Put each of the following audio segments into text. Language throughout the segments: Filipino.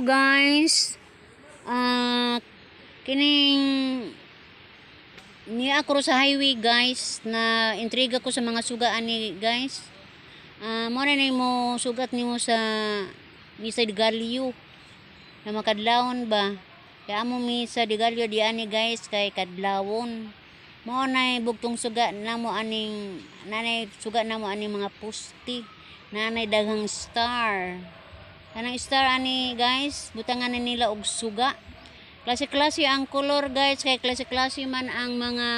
guys. Kining ni ako sa highway guys na intriga ko sa mga suga ani guys. Mo na mo sugat nimo sa Misa de Gallo na makadlawon ba. Kaya amo Misa de Gallo di ani guys kay kadlawon. Mo na bugtong suga namo aning nanay suga namo aning mga pusti. Nanay daghang star. Kanang star ani guys, butangan na nila og suga. Klase-klase ang color guys, kay klase-klase man ang mga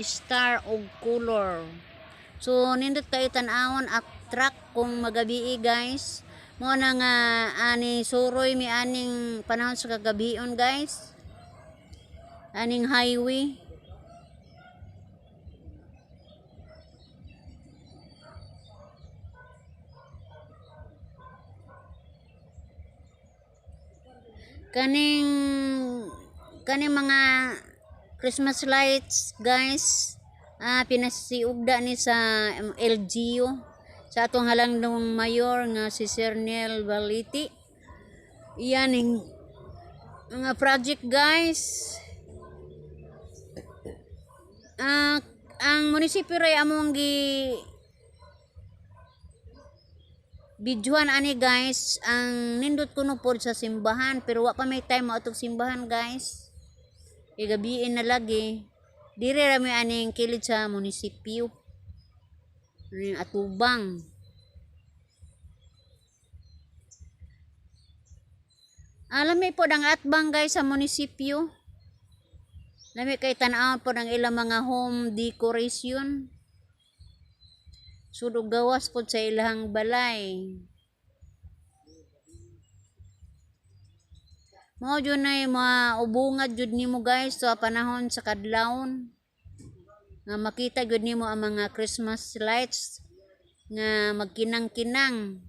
star og color. So nindot kay tan-awon attract kung magabi guys. Mo na nga ani suroy mi aning panahon sa kagabion guys. Aning highway. Kaning mga Christmas lights guys, pinasiugda ni sa LGU sa atong halangdong mayor nga si Sir Nel Baliti. Iyan ning mga project guys. Ang munisipyo ray among gi bidyuhan ani guys, ang nindot kuno pod sa simbahan pero wa pa may time mautog simbahan guys. Igabiin na lagi. Dire ra mi aning kilid sa munisipyo. Aning atubang. Lami pod ang atbang guys sa munisipyo. Lami kay tan-awon pod ang ilang mga home decoration. Sudog gawas pod sa ilang balay. Mao jud nay maubungad jud nimo guys sa panahon sa kadlawon. Nga makita jud nimo ang mga Christmas lights nga magkinang-kinang.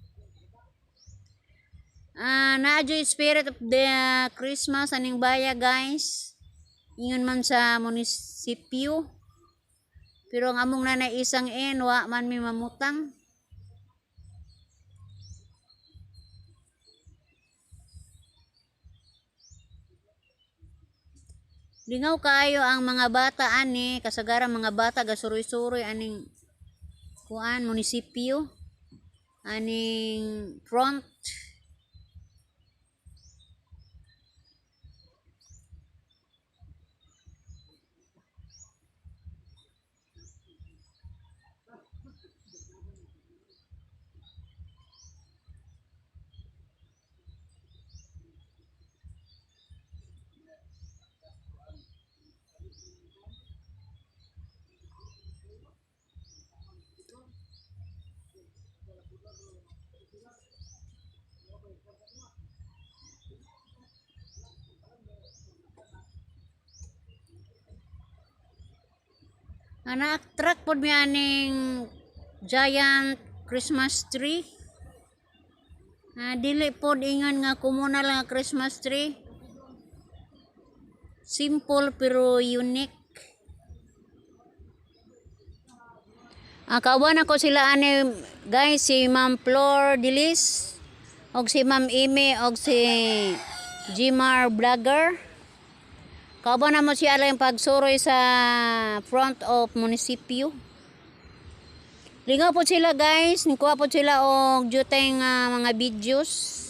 Naa jud spirit of the Christmas aning baya guys. Ingon man sa munisipyo. Pero ang among nanay isang wa man mi mamutang. Lingaw kaayo ang mga bata ani, kasagaran mga bata gasuroy-suroy aning kuan munisipyo. Aning front na-attract pod mi aning giant Christmas tree. Dili pod ingon nga komunal nga Christmas tree. Simple pero unique. Kauban ako sila ani guys, si Ma'am Flor Dilis og si Ma'am Ime og si Jimar Vlogger. Kauban na mo siya lang pagsuroy sa front of munisipyo. Lingaw po sila guys, nikuha po sila og juteng mga videos.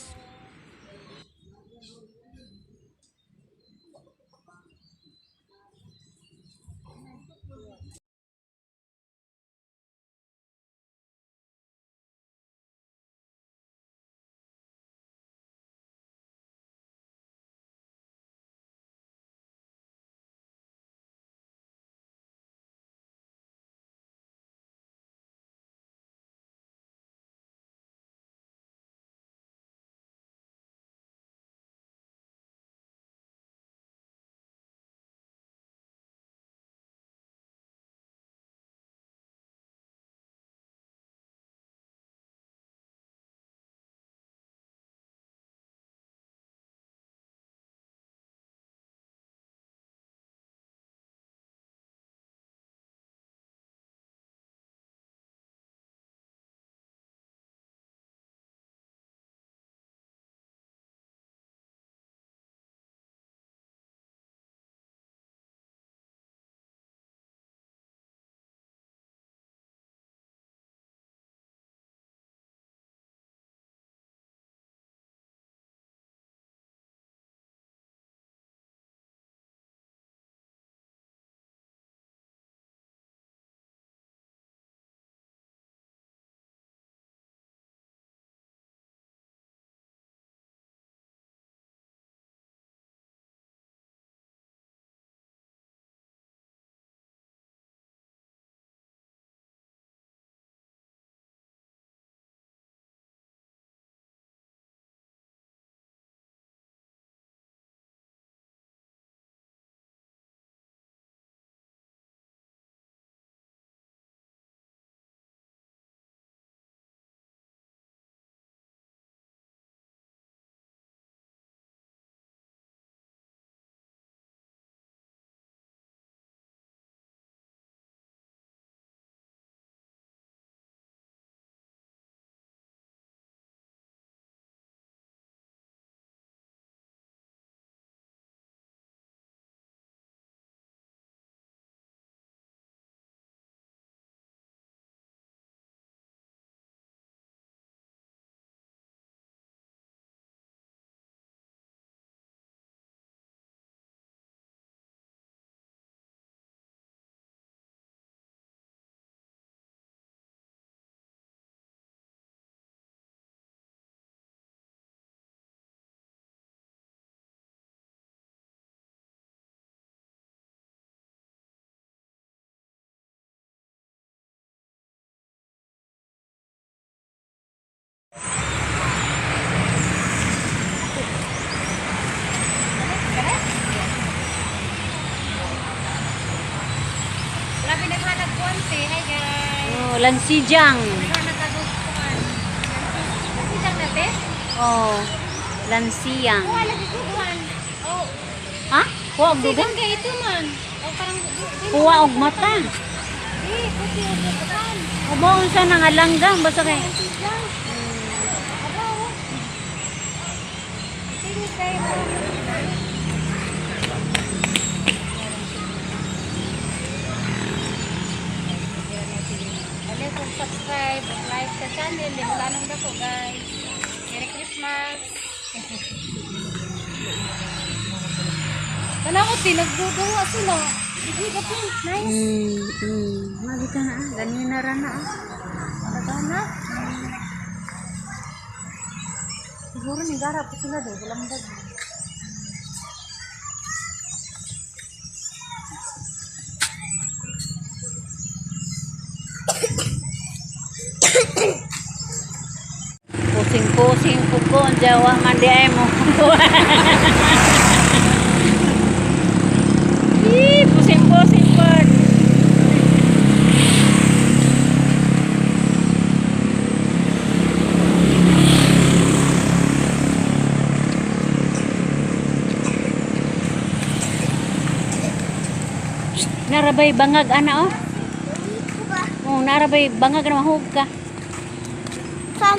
lansijang. Sidang na be? Oh, lansiyang. Wala giguduhan. Oh, Ha? Kuha og dugo? sidang kay ito man. Oh, parang Kuha og mata. puti ang giguduhan. Ubo unsa nang langgam basta kay. Sidang. Aba, oh. Sige kayo. Alam kung subscribe, like sa channel, limulanong na po guys. Merry Christmas! Tanawat din, nagduduwa sila. Sige ka po, nice. Mali ka na ganina ra na Talaga na. Siguro ni Gara po sila doon, walang dag. Pusing-pusing po ko ang jawa man di ay mo. Pusing-pusing po. Narabay bangag ana oh. Oh, narabay bangag na mahug ka. Saan?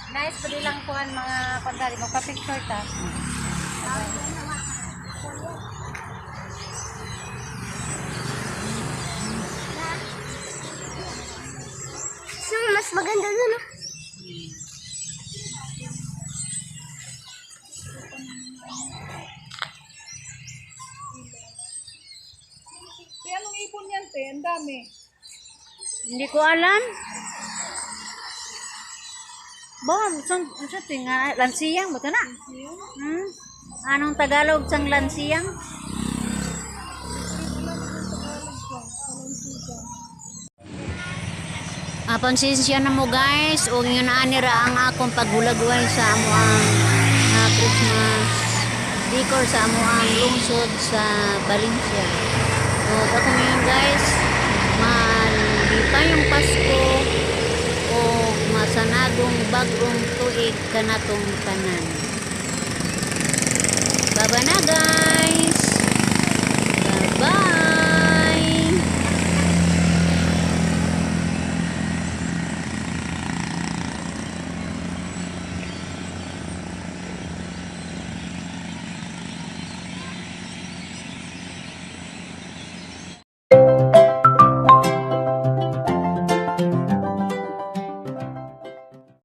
Nice, pwede lang po ang mga pagdali. Magpa-picture ta. So, mas maganda dun, no? kami. Hindi ko alam. Bon, sa tinga lansiyang ba na? Hmm? Anong Tagalog sang lansiyang? Pansensya na mo guys, o yun anira ang akong paghulagway sa amo ang Christmas decor sa amo ang lungsod sa Valencia. So, ako ngayon guys, malipay yung Pasko o masanagong bagong tuig kanatong tanan. Baba na guys!